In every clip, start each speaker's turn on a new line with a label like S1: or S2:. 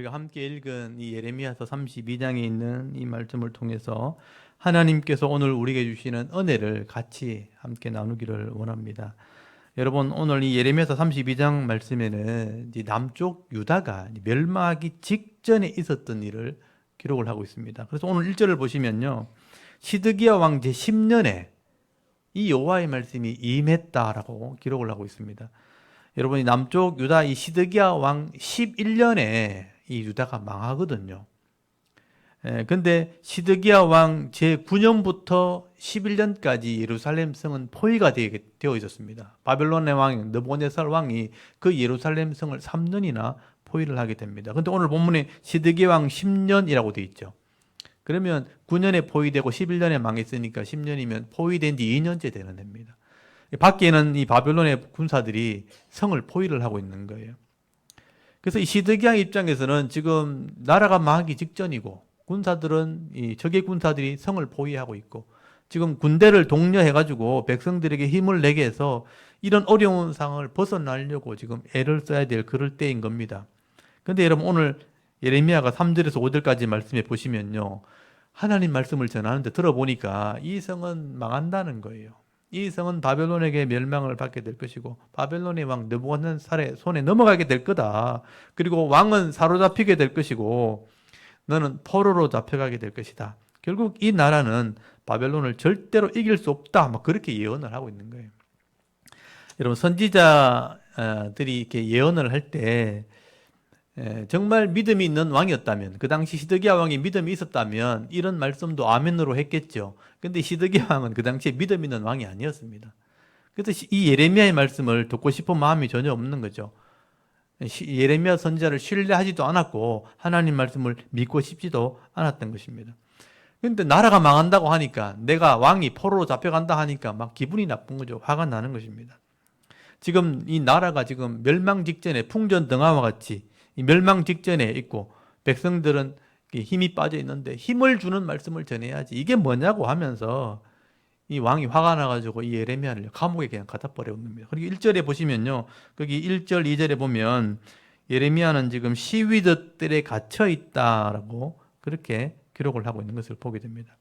S1: 우리가 함께 읽은 이 예레미야서 32장에 있는 이 말씀을 통해서 하나님께서 오늘 우리에게 주시는 은혜를 같이 함께 나누기를 원합니다. 여러분, 오늘 이 예레미야서 32장 말씀에는 이 남쪽 유다가 멸망하기 직전에 있었던 일을 기록을 하고 있습니다. 그래서 오늘 1절을 보시면요, 시드기야 왕 제10년에 이 여호와의 말씀이 임했다라고 기록을 하고 있습니다. 여러분이 남쪽 유다 이 시드기야 왕 11년에 이 유다가 망하거든요. 근데 시드기야 왕 제9년부터 11년까지 예루살렘 성은 포위가 되어 있었습니다. 바벨론의 왕 느부갓네살 왕이 그 예루살렘 성을 3년이나 포위를 하게 됩니다. 근데 오늘 본문에 시드기야 왕 10년이라고 되어 있죠. 그러면 9년에 포위되고 11년에 망했으니까 10년이면 포위된 지 2년째 되는 됩니다. 밖에는 이 바벨론의 군사들이 성을 포위를 하고 있는 거예요. 그래서 이 시드기야 입장에서는 지금 나라가 망하기 직전이고 군사들은 이 적의 군사들이 성을 포위하고 있고 지금 군대를 독려해가지고 백성들에게 힘을 내게 해서 이런 어려운 상황을 벗어나려고 지금 애를 써야 될 그럴 때인 겁니다. 그런데 여러분 오늘 예레미야가 3절에서 5절까지 말씀해 보시면요, 하나님 말씀을 전하는데 들어보니까 이 성은 망한다는 거예요. 이 성은 바벨론에게 멸망을 받게 될 것이고 바벨론의 왕 느부갓네살의 손에 넘어가게 될 거다. 그리고 왕은 사로잡히게 될 것이고 너는 포로로 잡혀가게 될 것이다. 결국 이 나라는 바벨론을 절대로 이길 수 없다. 막 그렇게 예언을 하고 있는 거예요. 여러분, 선지자들이 이렇게 예언을 할 때 정말 믿음이 있는 왕이었다면, 그 당시 시드기야 왕이 믿음이 있었다면 이런 말씀도 아멘으로 했겠죠. 근데 시드기야 왕은 그 당시에 믿음 있는 왕이 아니었습니다. 그래서 이 예레미야의 말씀을 듣고 싶은 마음이 전혀 없는 거죠. 예레미야 선지자를 신뢰하지도 않았고 하나님 말씀을 믿고 싶지도 않았던 것입니다. 그런데 나라가 망한다고 하니까, 내가 왕이 포로로 잡혀간다 하니까 막 기분이 나쁜 거죠. 화가 나는 것입니다. 지금 이 나라가 지금 멸망 직전에 풍전등화와 같이 이 멸망 직전에 있고 백성들은 힘이 빠져 있는데 힘을 주는 말씀을 전해야지, 이게 뭐냐고 하면서 이 왕이 화가 나가지고 이 예레미야를 감옥에 그냥 갖다 버려옵니다. 그리고 1절에 보시면요, 거기 1절 2절에 보면 예레미야는 지금 시위드들에 갇혀 있다라고 그렇게 기록을 하고 있는 것을 보게 됩니다.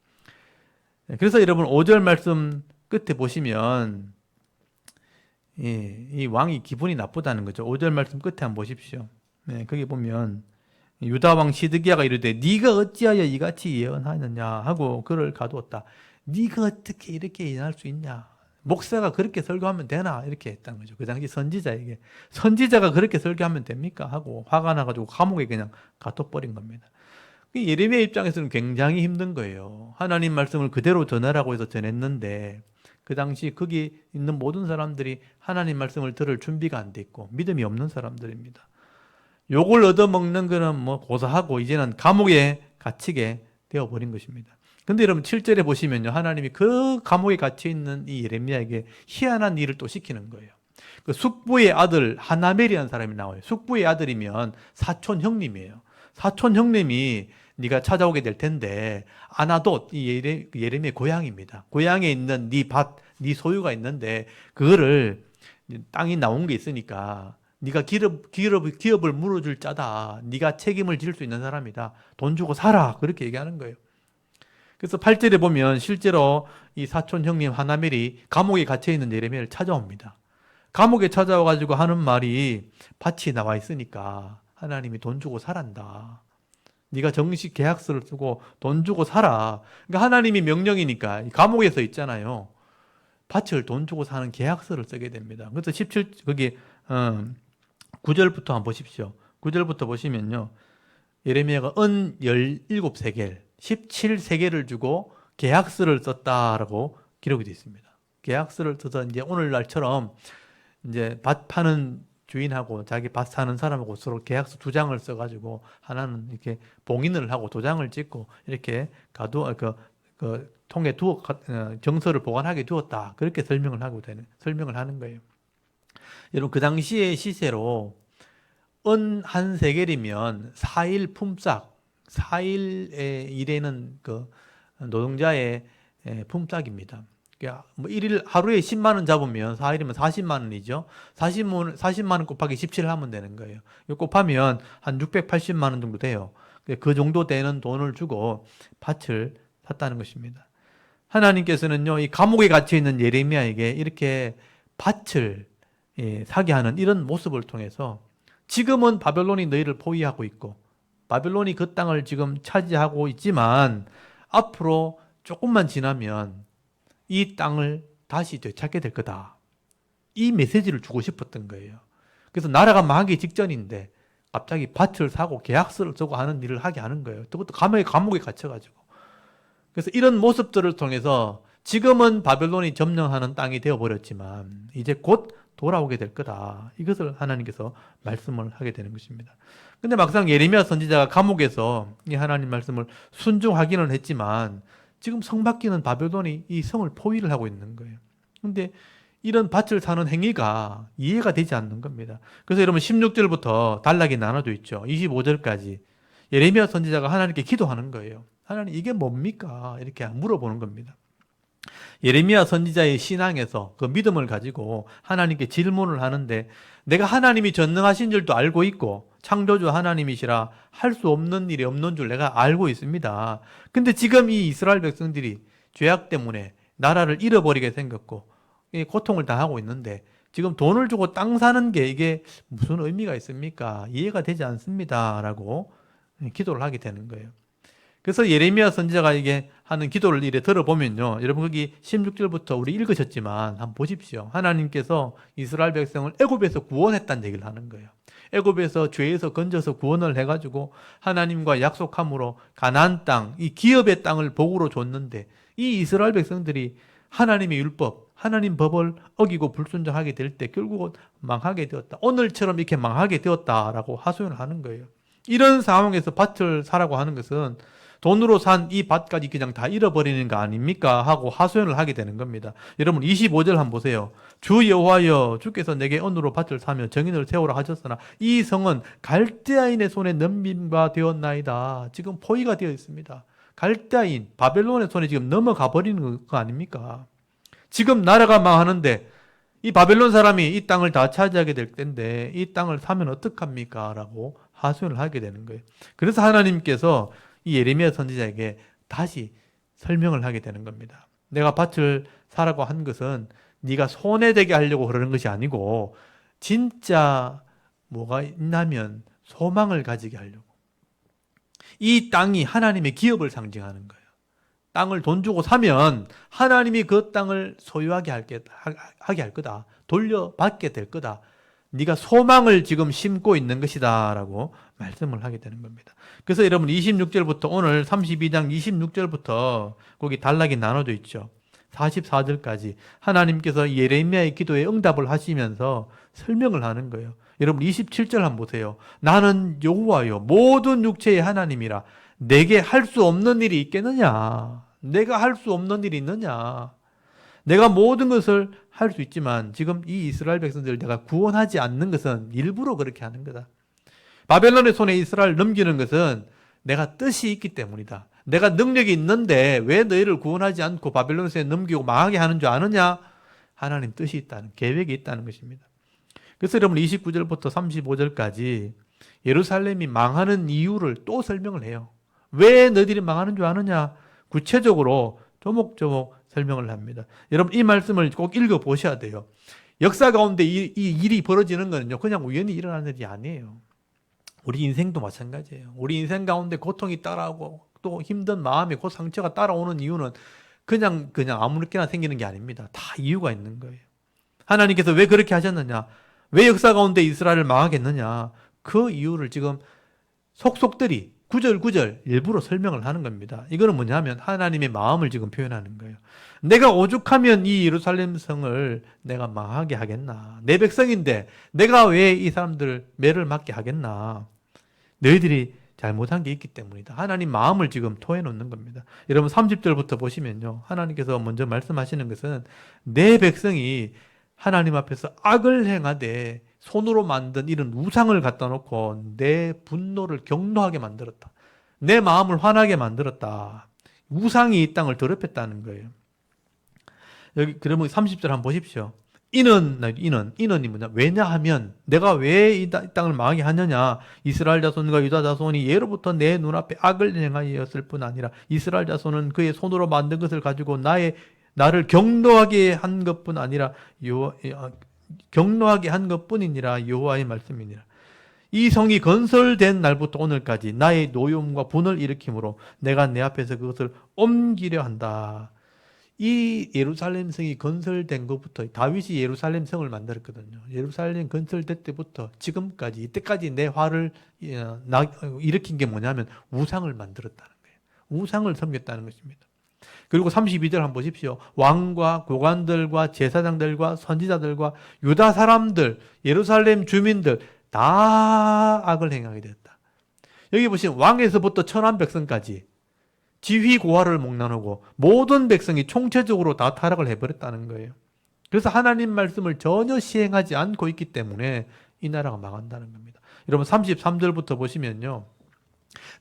S1: 그래서 여러분 5절 말씀 끝에 보시면 이 왕이 기분이 나쁘다는 거죠. 5절 말씀 끝에 한번 보십시오. 거기 보면 유다 왕 시드기야가 이르되 네가 어찌하여 이같이 예언하느냐 하고 그를 가두었다. 네가 어떻게 이렇게 예언할 수 있냐? 목사가 그렇게 설교하면 되나? 이렇게 했다는 거죠. 그 당시 선지자에게. 선지자가 그렇게 설교하면 됩니까? 하고 화가 나가지고 감옥에 그냥 가둬버린 겁니다. 예레미야 입장에서는 굉장히 힘든 거예요. 하나님 말씀을 그대로 전하라고 해서 전했는데 그 당시 거기 있는 모든 사람들이 하나님 말씀을 들을 준비가 안 돼 있고 믿음이 없는 사람들입니다. 욕을 얻어먹는 거는 뭐 고사하고 이제는 감옥에 갇히게 되어버린 것입니다. 근데 여러분 7절에 보시면요, 하나님이 그 감옥에 갇혀 있는 이 예레미야에게 희한한 일을 또 시키는 거예요. 그 숙부의 아들 하나멜이라는 사람이 나와요. 숙부의 아들이면 사촌 형님이에요. 사촌 형님이 네가 찾아오게 될 텐데 아나돗, 이 예레미야의 고향입니다. 고향에 있는 네 밭, 네 소유가 있는데 그거를 땅이 나온 게 있으니까 네가 기업을 물어줄 자다. 네가 책임을 질 수 있는 사람이다. 돈 주고 사라. 그렇게 얘기하는 거예요. 그래서 8절에 보면 실제로 이 사촌 형님 하나멜이 감옥에 갇혀있는 예레미야를 찾아옵니다. 감옥에 찾아와가지고 하는 말이 밭이 나와 있으니까 하나님이 돈 주고 사란다. 네가 정식 계약서를 쓰고 돈 주고 살아. 그러니까 하나님이 명령이니까 감옥에서 있잖아요. 밭을 돈 주고 사는 계약서를 쓰게 됩니다. 그래서 9절부터 한번 보십시오. 9절부터 보시면요, 예레미야가 은 17세겔, 17세겔을 주고 계약서를 썼다라고 기록이 되어 있습니다. 계약서를 써서 이제 오늘날처럼 이제 밭 파는 주인하고 자기 밭 사는 사람하고 서로 계약서 2장을 써가지고 하나는 이렇게 봉인을 하고 도장을 찍고 이렇게 통에 정서를 보관하게 두었다. 그렇게 설명을 하는 거예요. 여러분 그 당시의 시세로 은 한 세겔이면 4일 품삯, 4일의 일에는 그 노동자의 품삯입니다. 뭐 일일 하루에 10만 원 잡으면 4일이면 40만 원이죠. 40만 원 곱하기 17 하면 되는 거예요. 이거 곱하면 한 680만 원 정도 돼요. 그 정도 되는 돈을 주고 밭을 샀다는 것입니다. 하나님께서는요, 이 감옥에 갇혀 있는 예레미야에게 이렇게 밭을 사게 하는 이런 모습을 통해서 지금은 바벨론이 너희를 포위하고 있고 바벨론이 그 땅을 지금 차지하고 있지만 앞으로 조금만 지나면 이 땅을 다시 되찾게 될 거다. 이 메시지를 주고 싶었던 거예요. 그래서 나라가 망하기 직전인데 갑자기 밭을 사고 계약서를 쓰고 하는 일을 하게 하는 거예요. 그것도 감옥에 갇혀가지고. 그래서 이런 모습들을 통해서 지금은 바벨론이 점령하는 땅이 되어버렸지만 이제 곧 돌아오게 될 거다. 이것을 하나님께서 말씀을 하게 되는 것입니다. 근데 막상 예레미야 선지자가 감옥에서 이 하나님 말씀을 순종하기는 했지만 지금 성 밖에는 바벨론이 이 성을 포위를 하고 있는 거예요. 근데 이런 밭을 사는 행위가 이해가 되지 않는 겁니다. 그래서 여러분 16절부터 단락이 나눠져 있죠. 25절까지 예레미야 선지자가 하나님께 기도하는 거예요. 하나님 이게 뭡니까? 이렇게 물어보는 겁니다. 예레미야 선지자의 신앙에서 그 믿음을 가지고 하나님께 질문을 하는데 내가 하나님이 전능하신 줄도 알고 있고 창조주 하나님이시라 할 수 없는 일이 없는 줄 내가 알고 있습니다. 근데 지금 이 이스라엘 백성들이 죄악 때문에 나라를 잃어버리게 생겼고 고통을 당하고 있는데 지금 돈을 주고 땅 사는 게 이게 무슨 의미가 있습니까? 이해가 되지 않습니다. 라고 기도를 하게 되는 거예요. 그래서 예레미야 선지자가 이게 하는 기도를 이래 들어보면요. 여러분 거기 16절부터 우리 읽으셨지만 한번 보십시오. 하나님께서 이스라엘 백성을 애굽에서 구원했다는 얘기를 하는 거예요. 애굽에서 죄에서 건져서 구원을 해가지고 하나님과 약속함으로 가나안 땅, 이 기업의 땅을 복으로 줬는데 이 이스라엘 백성들이 하나님의 율법, 하나님 법을 어기고 불순종하게 될 때 결국은 망하게 되었다. 오늘처럼 이렇게 망하게 되었다라고 하소연을 하는 거예요. 이런 상황에서 밭을 사라고 하는 것은 돈으로 산 이 밭까지 그냥 다 잃어버리는 거 아닙니까? 하고 하소연을 하게 되는 겁니다. 여러분 25절 한번 보세요. 주 여호와여 주께서 내게 언으로 밭을 사며 정인을 세우라 하셨으나 이 성은 갈대아인의 손에 넘김바 되었나이다. 지금 포위가 되어 있습니다. 갈대아인, 바벨론의 손에 지금 넘어가 버리는 거 아닙니까? 지금 나라가 망하는데 이 바벨론 사람이 이 땅을 다 차지하게 될 텐데 이 땅을 사면 어떡합니까? 라고 하소연을 하게 되는 거예요. 그래서 하나님께서 이 예레미야 선지자에게 다시 설명을 하게 되는 겁니다. 내가 밭을 사라고 한 것은 네가 손해되게 하려고 그러는 것이 아니고 진짜 뭐가 있냐면 소망을 가지게 하려고. 이 땅이 하나님의 기업을 상징하는 거예요. 땅을 돈 주고 사면 하나님이 그 땅을 소유하게 할 거다. 돌려받게 될 거다. 네가 소망을 지금 심고 있는 것이다 라고 말씀을 하게 되는 겁니다. 그래서 여러분 26절부터 오늘 32장 26절부터 거기 단락이 나눠져 있죠. 44절까지 하나님께서 예레미야의 기도에 응답을 하시면서 설명을 하는 거예요. 여러분 27절 한번 보세요. 나는 여호와여 모든 육체의 하나님이라 내게 할 수 없는 일이 있겠느냐? 내가 할 수 없는 일이 있느냐? 내가 모든 것을 할 수 있지만 지금 이 이스라엘 백성들을 내가 구원하지 않는 것은 일부러 그렇게 하는 거다. 바벨론의 손에 이스라엘을 넘기는 것은 내가 뜻이 있기 때문이다. 내가 능력이 있는데 왜 너희를 구원하지 않고 바벨론의 손에 넘기고 망하게 하는 줄 아느냐? 하나님 뜻이 있다는, 계획이 있다는 것입니다. 그래서 여러분 29절부터 35절까지 예루살렘이 망하는 이유를 또 설명을 해요. 왜 너희들이 망하는 줄 아느냐? 구체적으로 조목조목 설명을 합니다. 여러분 이 말씀을 꼭 읽어보셔야 돼요. 역사 가운데 이 일이 벌어지는 거는요 그냥 우연히 일어나는 일이 아니에요. 우리 인생도 마찬가지예요. 우리 인생 가운데 고통이 따라오고 또 힘든 마음에 그 상처가 따라오는 이유는 그냥 아무렇게나 생기는 게 아닙니다. 다 이유가 있는 거예요. 하나님께서 왜 그렇게 하셨느냐? 왜 역사 가운데 이스라엘을 망하겠느냐? 그 이유를 지금 속속들이 구절구절 일부러 설명을 하는 겁니다. 이거는 뭐냐면 하나님의 마음을 지금 표현하는 거예요. 내가 오죽하면 이 예루살렘 성을 내가 망하게 하겠나? 내 백성인데 내가 왜 이 사람들 매를 맞게 하겠나? 너희들이 잘못한 게 있기 때문이다. 하나님 마음을 지금 토해 놓는 겁니다. 여러분 30절부터 보시면요. 하나님께서 먼저 말씀하시는 것은 내 백성이 하나님 앞에서 악을 행하되 손으로 만든 이런 우상을 갖다 놓고 내 분노를 격노하게 만들었다. 내 마음을 화나게 만들었다. 우상이 이 땅을 더럽혔다는 거예요. 여기 그러면 30절 한번 보십시오. 인은이 뭐냐? 왜냐하면 내가 왜 이 땅을 망하게 하느냐? 이스라엘 자손과 유다 자손이 예로부터 내 눈앞에 악을 행하였을 뿐 아니라 이스라엘 자손은 그의 손으로 만든 것을 가지고 나를 경노하게 한 것뿐 아니라 경노하게 한 것뿐이니라. 여호와의 말씀이니라. 이 성이 건설된 날부터 오늘까지 나의 노여움과 분을 일으키므로 내가 내 앞에서 그것을 옮기려 한다. 이 예루살렘 성이 건설된 것부터 다윗이 예루살렘 성을 만들었거든요. 예루살렘 건설될 때부터 지금까지 이때까지 내 화를 일으킨 게 뭐냐면 우상을 만들었다는 거예요. 우상을 섬겼다는 것입니다. 그리고 32절 한번 보십시오. 왕과 고관들과 제사장들과 선지자들과 유다 사람들, 예루살렘 주민들 다 악을 행하게 되었다. 여기 보시면 왕에서부터 천한 백성까지 지휘 고하를 목나누고 모든 백성이 총체적으로 다 타락을 해버렸다는 거예요. 그래서 하나님 말씀을 전혀 시행하지 않고 있기 때문에 이 나라가 망한다는 겁니다. 여러분 33절부터 보시면요.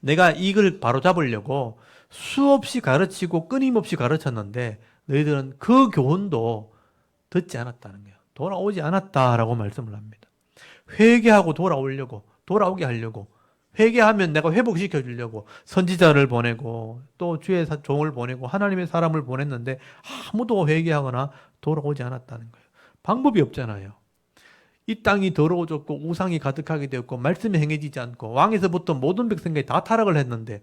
S1: 내가 이걸 바로잡으려고 수없이 가르치고 끊임없이 가르쳤는데 너희들은 그 교훈도 듣지 않았다는 거예요. 돌아오지 않았다라고 말씀을 합니다. 회개하고 돌아오게 하려고 회개하면 내가 회복시켜 주려고 선지자를 보내고 또 주의 종을 보내고 하나님의 사람을 보냈는데 아무도 회개하거나 돌아오지 않았다는 거예요. 방법이 없잖아요. 이 땅이 더러워졌고 우상이 가득하게 되었고 말씀이 행해지지 않고 왕에서부터 모든 백성들이 다 타락을 했는데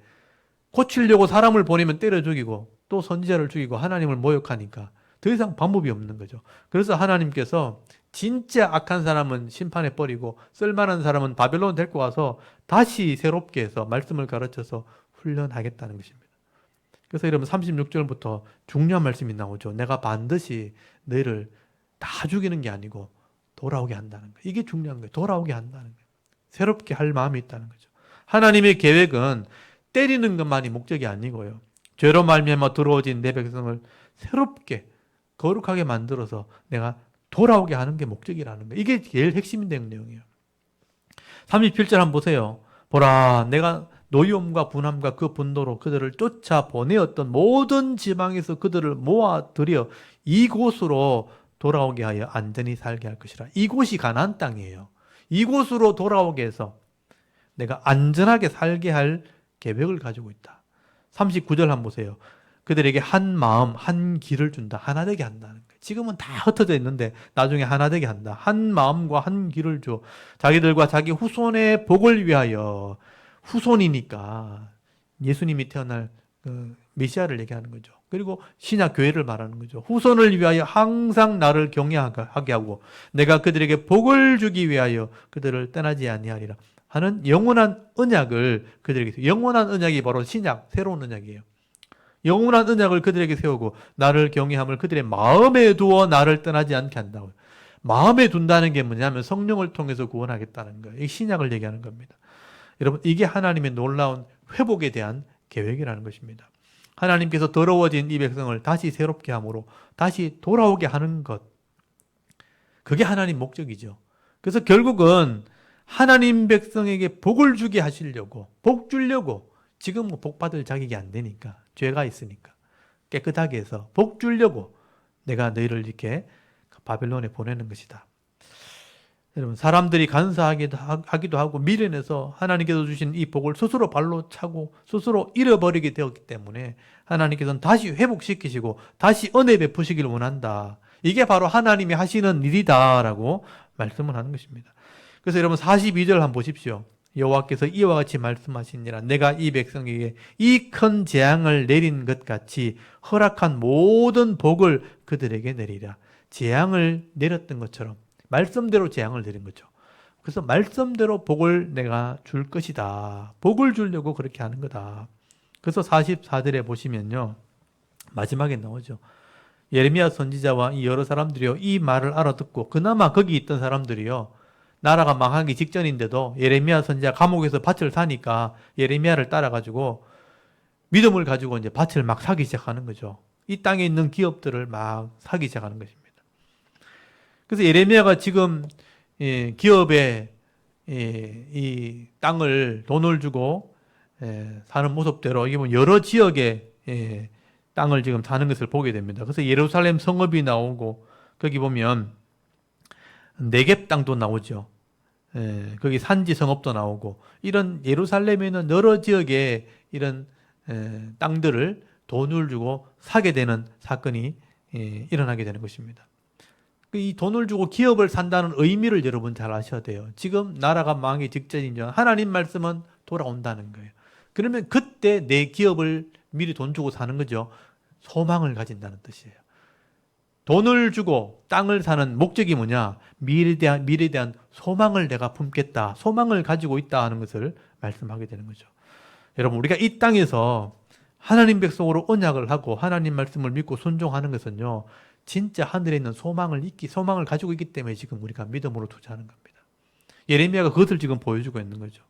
S1: 고치려고 사람을 보내면 때려 죽이고 또 선지자를 죽이고 하나님을 모욕하니까 더 이상 방법이 없는 거죠. 그래서 하나님께서 진짜 악한 사람은 심판해 버리고 쓸만한 사람은 바벨론 데리고 와서 다시 새롭게 해서 말씀을 가르쳐서 훈련하겠다는 것입니다. 그래서 여러분 36절부터 중요한 말씀이 나오죠. 내가 반드시 너희를 다 죽이는 게 아니고 돌아오게 한다는 거예요. 이게 중요한 거예요. 돌아오게 한다는 거예요. 새롭게 할 마음이 있다는 거죠. 하나님의 계획은 때리는 것만이 목적이 아니고요. 죄로 말미암아 더러워진 내 백성을 새롭게 거룩하게 만들어서 내가 돌아오게 하는 게 목적이라는 거예요. 이게 제일 핵심인 내용이에요. 37절 한번 보세요. 보라, 내가 노여움과 분함과 그 분노로 그들을 쫓아 보내었던 모든 지방에서 그들을 모아들여 이곳으로 돌아오게 하여 안전히 살게 할 것이라. 이곳이 가나안 땅이에요. 이곳으로 돌아오게 해서 내가 안전하게 살게 할 계획을 가지고 있다. 39절 한번 보세요. 그들에게 한 마음, 한 길을 준다. 하나 되게 한다는 거예요. 지금은 다 흩어져 있는데 나중에 하나 되게 한다. 한 마음과 한 길을 줘. 자기들과 자기 후손의 복을 위하여. 후손이니까 예수님이 태어날 메시아를 얘기하는 거죠. 그리고 신약 교회를 말하는 거죠. 후손을 위하여 항상 나를 경외하게 하고 내가 그들에게 복을 주기 위하여 그들을 떠나지 아니하리라 하는 영원한 언약을 그들에게, 영원한 언약이 바로 신약, 새로운 언약이에요. 영원한 언약을 그들에게 세우고 나를 경외함을 그들의 마음에 두어 나를 떠나지 않게 한다고요. 마음에 둔다는 게 뭐냐면 성령을 통해서 구원하겠다는 거예요. 이 신약을 얘기하는 겁니다. 여러분, 이게 하나님의 놀라운 회복에 대한 계획이라는 것입니다. 하나님께서 더러워진 이 백성을 다시 새롭게 함으로 다시 돌아오게 하는 것. 그게 하나님 목적이죠. 그래서 결국은 하나님 백성에게 복을 주게 하시려고, 복 주려고, 지금 복 받을 자격이 안 되니까, 죄가 있으니까 깨끗하게 해서 복 주려고 내가 너희를 이렇게 바벨론에 보내는 것이다. 여러분, 사람들이 간사하기도 하고 미련해서 하나님께서 주신 이 복을 스스로 발로 차고 스스로 잃어버리게 되었기 때문에 하나님께서는 다시 회복시키시고 다시 은혜 베푸시길 원한다. 이게 바로 하나님이 하시는 일이다라고 말씀을 하는 것입니다. 그래서 여러분 42절 한번 보십시오. 여호와께서 이와 같이 말씀하시니라. 내가 이 백성에게 이 큰 재앙을 내린 것 같이 허락한 모든 복을 그들에게 내리라. 재앙을 내렸던 것처럼 말씀대로 재앙을 내린 거죠. 그래서 말씀대로 복을 내가 줄 것이다. 복을 주려고 그렇게 하는 거다. 그래서 44절에 보시면요. 마지막에 나오죠. 예레미야 선지자와 이 여러 사람들이요. 이 말을 알아듣고 그나마 거기 있던 사람들이요. 나라가 망하기 직전인데도 예레미야 선지자 감옥에서 밭을 사니까 예레미야를 따라가지고 믿음을 가지고 이제 밭을 막 사기 시작하는 거죠. 이 땅에 있는 기업들을 막 사기 시작하는 것입니다. 그래서 예레미야가 지금 기업에 이 땅을 돈을 주고 사는 모습대로 이게 뭐 여러 지역에 땅을 지금 사는 것을 보게 됩니다. 그래서 예루살렘 성읍이 나오고 거기 보면 네겝 땅도 나오죠. 거기 산지 성읍도 나오고 이런 예루살렘에 있는 여러 지역에 이런 땅들을 돈을 주고 사게 되는 사건이 일어나게 되는 것입니다. 이 돈을 주고 기업을 산다는 의미를 여러분 잘 아셔야 돼요. 지금 나라가 망하기 직전이죠. 하나님 말씀은 돌아온다는 거예요. 그러면 그때 내 기업을 미리 돈 주고 사는 거죠. 소망을 가진다는 뜻이에요. 돈을 주고 땅을 사는 목적이 뭐냐? 미래에 대한 소망을 내가 품겠다. 소망을 가지고 있다 하는 것을 말씀하게 되는 거죠. 여러분, 우리가 이 땅에서 하나님 백성으로 언약을 하고 하나님 말씀을 믿고 순종하는 것은요, 진짜 하늘에 있는 소망을 가지고 있기 때문에 지금 우리가 믿음으로 투자하는 겁니다. 예레미야가 그것을 지금 보여주고 있는 거죠.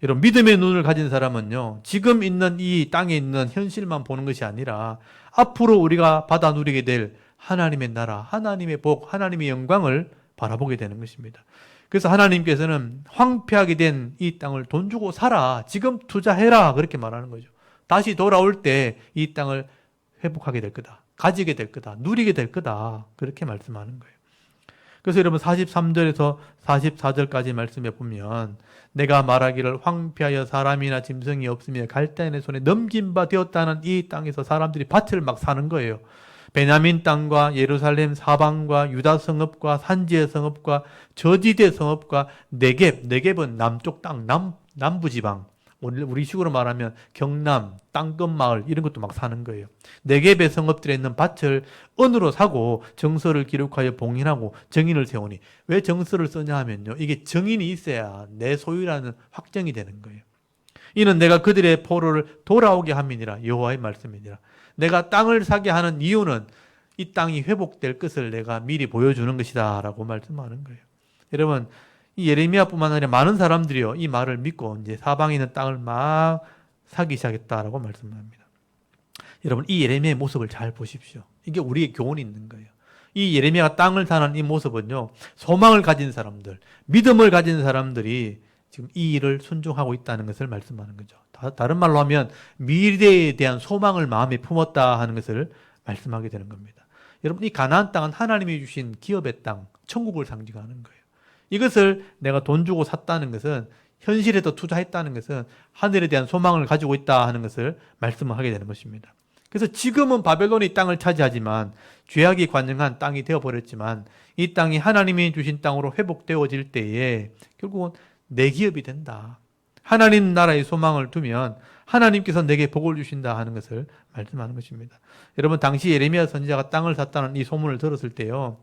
S1: 여러분, 믿음의 눈을 가진 사람은요, 지금 있는 이 땅에 있는 현실만 보는 것이 아니라 앞으로 우리가 받아 누리게 될 하나님의 나라, 하나님의 복, 하나님의 영광을 바라보게 되는 것입니다. 그래서 하나님께서는 황폐하게 된 이 땅을 돈 주고 사라, 지금 투자해라, 그렇게 말하는 거죠. 다시 돌아올 때 이 땅을 회복하게 될 거다, 가지게 될 거다, 누리게 될 거다, 그렇게 말씀하는 거예요. 그래서 여러분 43절에서 44절까지 말씀해 보면 내가 말하기를 황폐하여 사람이나 짐승이 없으며 갈대인의 손에 넘긴 바 되었다는 이 땅에서 사람들이 밭을 막 사는 거예요. 베냐민 땅과 예루살렘 사방과 유다 성읍과 산지의 성읍과 저지대 성읍과 네겝은 남쪽 땅, 남부지방, 우리 식으로 말하면 경남, 땅끝마을 이런 것도 막 사는 거예요. 네겝의 성읍들에 있는 밭을 은으로 사고 정서를 기록하여 봉인하고 정인을 세우니, 왜 정서를 쓰냐 하면요, 이게 정인이 있어야 내 소유라는 확정이 되는 거예요. 이는 내가 그들의 포로를 돌아오게 함이니라, 여호와의 말씀이니라. 내가 땅을 사게 하는 이유는 이 땅이 회복될 것을 내가 미리 보여주는 것이다 라고 말씀하는 거예요. 여러분, 이 예레미야뿐만 아니라 많은 사람들이요, 이 말을 믿고 이제 사방에 있는 땅을 막 사기 시작했다라고 말씀합니다. 여러분, 이 예레미야의 모습을 잘 보십시오. 이게 우리의 교훈이 있는 거예요. 이 예레미야가 땅을 사는 이 모습은요, 소망을 가진 사람들, 믿음을 가진 사람들이 지금 이 일을 순종하고 있다는 것을 말씀하는 거죠. 다른 말로 하면 미래에 대한 소망을 마음에 품었다 하는 것을 말씀하게 되는 겁니다. 여러분, 이 가나안 땅은 하나님이 주신 기업의 땅, 천국을 상징하는 거예요. 이것을 내가 돈 주고 샀다는 것은, 현실에도 투자했다는 것은 하늘에 대한 소망을 가지고 있다 하는 것을 말씀을 하게 되는 것입니다. 그래서 지금은 바벨론이 땅을 차지하지만, 죄악이 관영한 땅이 되어버렸지만, 이 땅이 하나님이 주신 땅으로 회복되어질 때에 결국은 내 기업이 된다, 하나님 나라의 소망을 두면 하나님께서 내게 복을 주신다 하는 것을 말씀하는 것입니다. 여러분, 당시 예레미야 선지자가 땅을 샀다는 이 소문을 들었을 때요,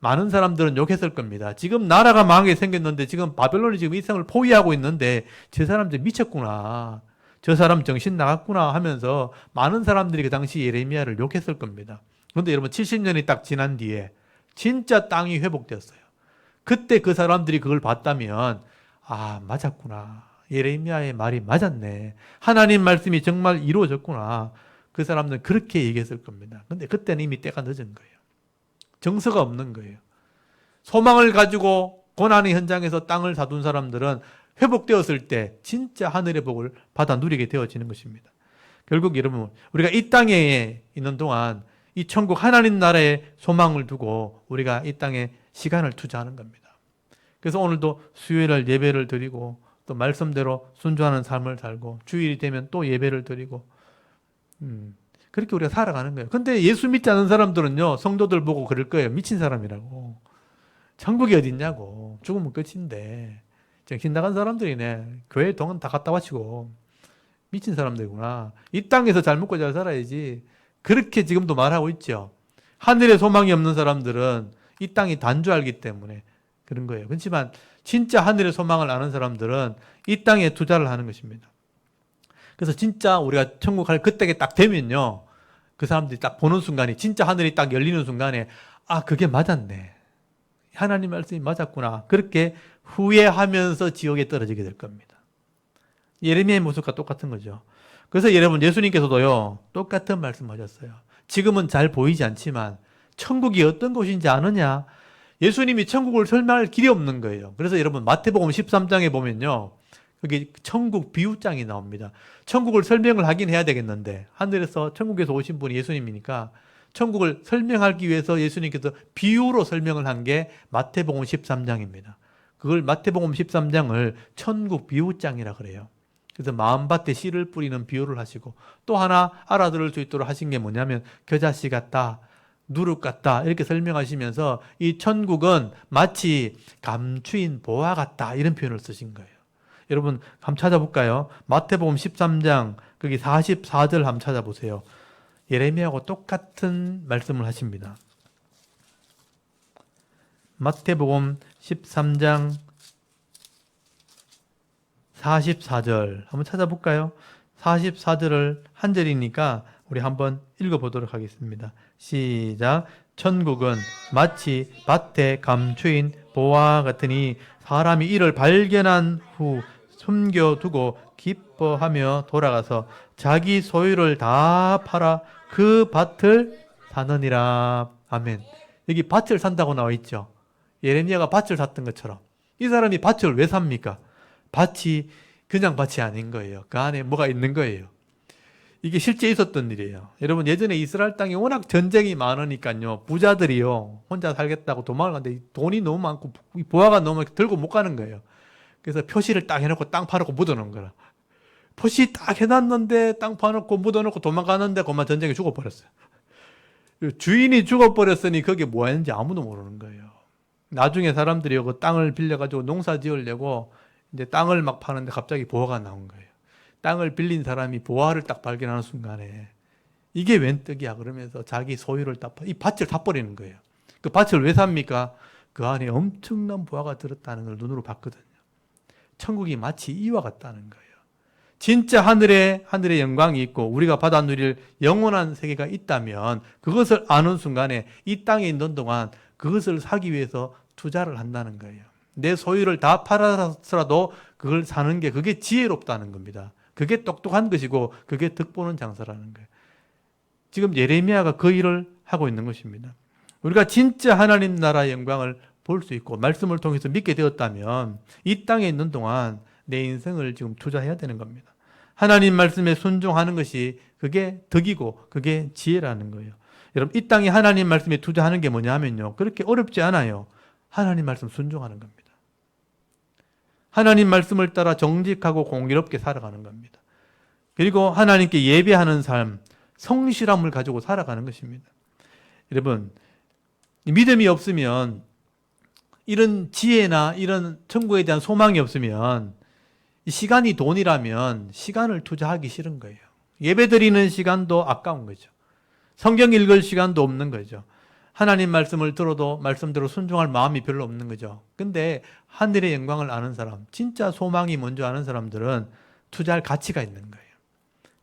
S1: 많은 사람들은 욕했을 겁니다. 지금 나라가 망하게 생겼는데, 지금 바벨론이 지금 이 땅을 포위하고 있는데 저 사람 좀 미쳤구나, 저 사람 정신 나갔구나 하면서 많은 사람들이 그 당시 예레미야를 욕했을 겁니다. 그런데 여러분, 70년이 딱 지난 뒤에 진짜 땅이 회복되었어요. 그때 그 사람들이 그걸 봤다면, 아, 맞았구나, 예레미야의 말이 맞았네, 하나님 말씀이 정말 이루어졌구나, 그 사람들은 그렇게 얘기했을 겁니다. 근데 그때는 이미 때가 늦은 거예요. 정서가 없는 거예요. 소망을 가지고 고난의 현장에서 땅을 사둔 사람들은 회복되었을 때 진짜 하늘의 복을 받아 누리게 되어지는 것입니다. 결국 여러분, 우리가 이 땅에 있는 동안 이 천국 하나님 나라에 소망을 두고 우리가 이 땅에 시간을 투자하는 겁니다. 그래서 오늘도 수요일날 예배를 드리고, 또 말씀대로 순종하는 삶을 살고, 주일이 되면 또 예배를 드리고, 그렇게 우리가 살아가는 거예요. 근데 예수 믿지 않는 사람들은요, 성도들 보고 그럴 거예요. 미친 사람이라고. 천국이 어딨냐고. 죽으면 끝인데. 정신 나간 사람들이네. 교회 동은 다 갖다 바치고. 미친 사람들이구나. 이 땅에서 잘 먹고 잘 살아야지. 그렇게 지금도 말하고 있죠. 하늘에 소망이 없는 사람들은 이 땅이 단주 알기 때문에 그런 거예요. 그렇지만 진짜 하늘의 소망을 아는 사람들은 이 땅에 투자를 하는 것입니다. 그래서 진짜 우리가 천국 갈 그때가 딱 되면요, 그 사람들이 딱 보는 순간에, 진짜 하늘이 딱 열리는 순간에, 아, 그게 맞았네, 하나님 말씀이 맞았구나, 그렇게 후회하면서 지옥에 떨어지게 될 겁니다. 예레미야의 모습과 똑같은 거죠. 그래서 여러분, 예수님께서도요, 똑같은 말씀하셨어요. 지금은 잘 보이지 않지만 천국이 어떤 곳인지 아느냐? 예수님이 천국을 설명할 길이 없는 거예요. 그래서 여러분, 마태복음 13장에 보면요, 여기 천국 비유장이 나옵니다. 천국을 설명을 하긴 해야 되겠는데 하늘에서 천국에서 오신 분이 예수님이니까 천국을 설명하기 위해서 예수님께서 비유로 설명을 한 게 마태복음 13장입니다. 그걸 마태복음 13장을 천국 비유장이라 그래요. 그래서 마음밭에 씨를 뿌리는 비유를 하시고 또 하나 알아들을 수 있도록 하신 게 뭐냐면 겨자씨 같다, 누룩 같다 이렇게 설명하시면서 이 천국은 마치 감추인 보화 같다 이런 표현을 쓰신 거예요. 여러분 한번 찾아볼까요? 마태복음 13장 거기 44절 한번 찾아보세요. 예레미야하고 똑같은 말씀을 하십니다. 마태복음 13장 44절 한번 찾아볼까요? 44절을 한 절이니까 우리 한번 읽어보도록 하겠습니다. 시작. 천국은 마치 밭에 감추인 보화 같으니 사람이 이를 발견한 후 숨겨두고 기뻐하며 돌아가서 자기 소유를 다 팔아 그 밭을 사느니라. 아멘. 여기 밭을 산다고 나와 있죠. 예레미야가 밭을 샀던 것처럼 이 사람이 밭을 왜 삽니까? 밭이 그냥 밭이 아닌 거예요. 그 안에 뭐가 있는 거예요. 이게 실제 있었던 일이에요. 여러분 예전에 이스라엘 땅에 워낙 전쟁이 많으니까요. 부자들이요. 혼자 살겠다고 도망을 가는데 돈이 너무 많고 보화가 너무 많고 들고 못 가는 거예요. 그래서 표시를 딱 해놓고 땅 파놓고 묻어놓은 거라. 표시 딱 해놨는데 땅 파놓고 묻어놓고 도망가는데 그만 전쟁에 죽어버렸어요. 주인이 죽어버렸으니 그게 뭐 했는지 아무도 모르는 거예요. 나중에 사람들이 그 땅을 빌려가지고 농사 지으려고 이제 땅을 막 파는데 갑자기 보화가 나온 거예요. 땅을 빌린 사람이 보화를 딱 발견하는 순간에 이게 웬 떡이야 그러면서 자기 소유를 이 밭을 다 버리는 거예요. 그 밭을 왜 삽니까? 그 안에 엄청난 보화가 들었다는 걸 눈으로 봤거든요. 천국이 마치 이와 같다는 거예요. 진짜 하늘에 영광이 있고 우리가 받아 누릴 영원한 세계가 있다면 그것을 아는 순간에 이 땅에 있는 동안 그것을 사기 위해서 투자를 한다는 거예요. 내 소유를 다 팔아서라도 그걸 사는 게 그게 지혜롭다는 겁니다. 그게 똑똑한 것이고 그게 득보는 장사라는 거예요. 지금 예레미야가 그 일을 하고 있는 것입니다. 우리가 진짜 하나님 나라의 영광을 볼 수 있고 말씀을 통해서 믿게 되었다면 이 땅에 있는 동안 내 인생을 지금 투자해야 되는 겁니다. 하나님 말씀에 순종하는 것이 그게 덕이고 그게 지혜라는 거예요. 여러분 이 땅에 하나님 말씀에 투자하는 게 뭐냐 하면요. 그렇게 어렵지 않아요. 하나님 말씀 순종하는 겁니다. 하나님 말씀을 따라 정직하고 공의롭게 살아가는 겁니다. 그리고 하나님께 예배하는 삶, 성실함을 가지고 살아가는 것입니다. 여러분 믿음이 없으면 이런 지혜나 이런 천국에 대한 소망이 없으면 시간이 돈이라면 시간을 투자하기 싫은 거예요. 예배드리는 시간도 아까운 거죠. 성경 읽을 시간도 없는 거죠. 하나님 말씀을 들어도 말씀대로 순종할 마음이 별로 없는 거죠. 근데 하늘의 영광을 아는 사람, 진짜 소망이 뭔지 아는 사람들은 투자할 가치가 있는 거예요.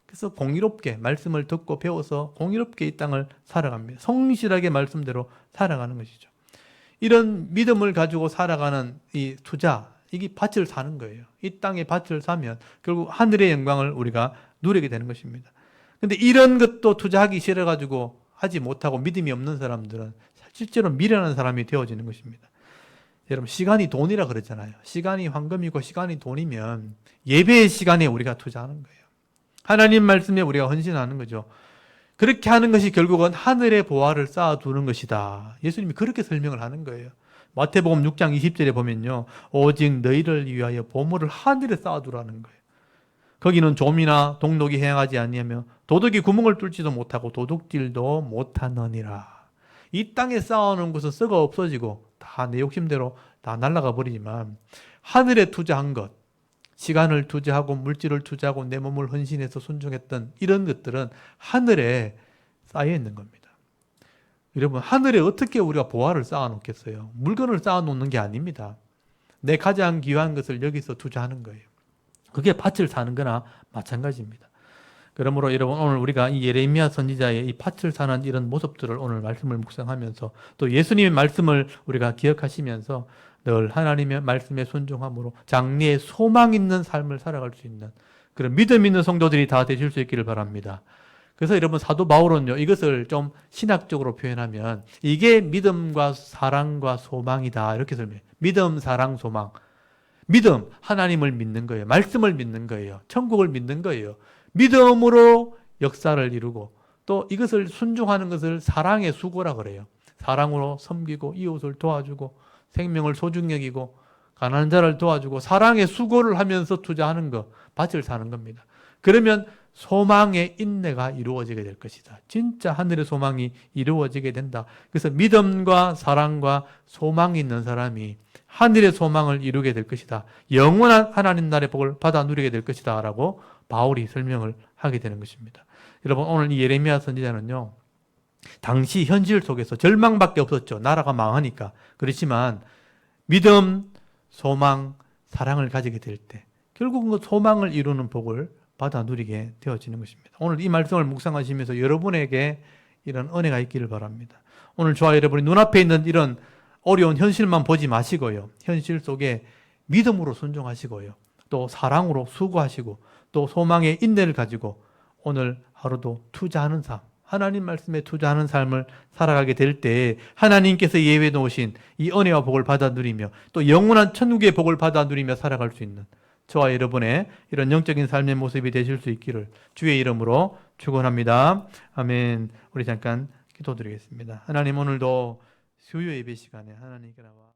S1: 그래서 공의롭게 말씀을 듣고 배워서 공의롭게 이 땅을 살아갑니다. 성실하게 말씀대로 살아가는 것이죠. 이런 믿음을 가지고 살아가는 이 투자, 이게 밭을 사는 거예요. 이 땅에 밭을 사면 결국 하늘의 영광을 우리가 누리게 되는 것입니다. 근데 이런 것도 투자하기 싫어가지고 하지 못하고 믿음이 없는 사람들은 실제로 미련한 사람이 되어지는 것입니다. 여러분 시간이 돈이라 그랬잖아요. 시간이 황금이고 시간이 돈이면 예배의 시간에 우리가 투자하는 거예요. 하나님 말씀에 우리가 헌신하는 거죠. 그렇게 하는 것이 결국은 하늘의 보화를 쌓아두는 것이다. 예수님이 그렇게 설명을 하는 거예요. 마태복음 6장 20절에 보면요. 오직 너희를 위하여 보물을 하늘에 쌓아두라는 거예요. 거기는 좀이나 동독이 행하지 아니하며 도둑이 구멍을 뚫지도 못하고 도둑질도 못하느니라. 이 땅에 쌓아놓은 것은 썩어 없어지고 다 내 욕심대로 다 날아가 버리지만 하늘에 투자한 것, 시간을 투자하고 물질을 투자하고 내 몸을 헌신해서 순종했던 이런 것들은 하늘에 쌓여 있는 겁니다. 여러분 하늘에 어떻게 우리가 보화를 쌓아놓겠어요? 물건을 쌓아놓는 게 아닙니다. 내 가장 귀한 것을 여기서 투자하는 거예요. 그게 밭을 사는 거나 마찬가지입니다. 그러므로 여러분 오늘 우리가 이 예레미야 선지자의 이 밭을 사는 이런 모습들을 오늘 말씀을 묵상하면서 또 예수님의 말씀을 우리가 기억하시면서 늘 하나님의 말씀에 순종함으로 장래에 소망 있는 삶을 살아갈 수 있는 그런 믿음 있는 성도들이 다 되실 수 있기를 바랍니다. 그래서 여러분 사도 바울은요 이것을 좀 신학적으로 표현하면 이게 믿음과 사랑과 소망이다 이렇게 설명해요. 믿음, 사랑, 소망. 믿음, 하나님을 믿는 거예요. 말씀을 믿는 거예요. 천국을 믿는 거예요. 믿음으로 역사를 이루고 또 이것을 순종하는 것을 사랑의 수고라 그래요. 사랑으로 섬기고 이웃을 도와주고 생명을 소중히 여기고 가난한 자를 도와주고 사랑의 수고를 하면서 투자하는 것, 밭을 사는 겁니다. 그러면 소망의 인내가 이루어지게 될 것이다. 진짜 하늘의 소망이 이루어지게 된다. 그래서 믿음과 사랑과 소망이 있는 사람이 하늘의 소망을 이루게 될 것이다. 영원한 하나님 나라의 복을 받아 누리게 될 것이다. 라고 바울이 설명을 하게 되는 것입니다. 여러분, 오늘 이 예레미야 선지자는요, 당시 현실 속에서 절망밖에 없었죠. 나라가 망하니까. 그렇지만 믿음, 소망, 사랑을 가지게 될 때 결국은 그 소망을 이루는 복을 받아 누리게 되어지는 것입니다. 오늘 이 말씀을 묵상하시면서 여러분에게 이런 은혜가 있기를 바랍니다. 오늘 저와 여러분이 눈앞에 있는 이런 어려운 현실만 보지 마시고요. 현실 속에 믿음으로 순종하시고요. 또 사랑으로 수고하시고 또 소망의 인내를 가지고 오늘 하루도 투자하는 삶, 하나님 말씀에 투자하는 삶을 살아가게 될 때 하나님께서 예외 놓으신 이 은혜와 복을 받아 누리며 또 영원한 천국의 복을 받아 누리며 살아갈 수 있는 저와 여러분의 이런 영적인 삶의 모습이 되실 수 있기를 주의 이름으로 축원합니다. 아멘. 우리 잠깐 기도드리겠습니다. 하나님, 오늘도 수요 예배 시간에 하나님께 나와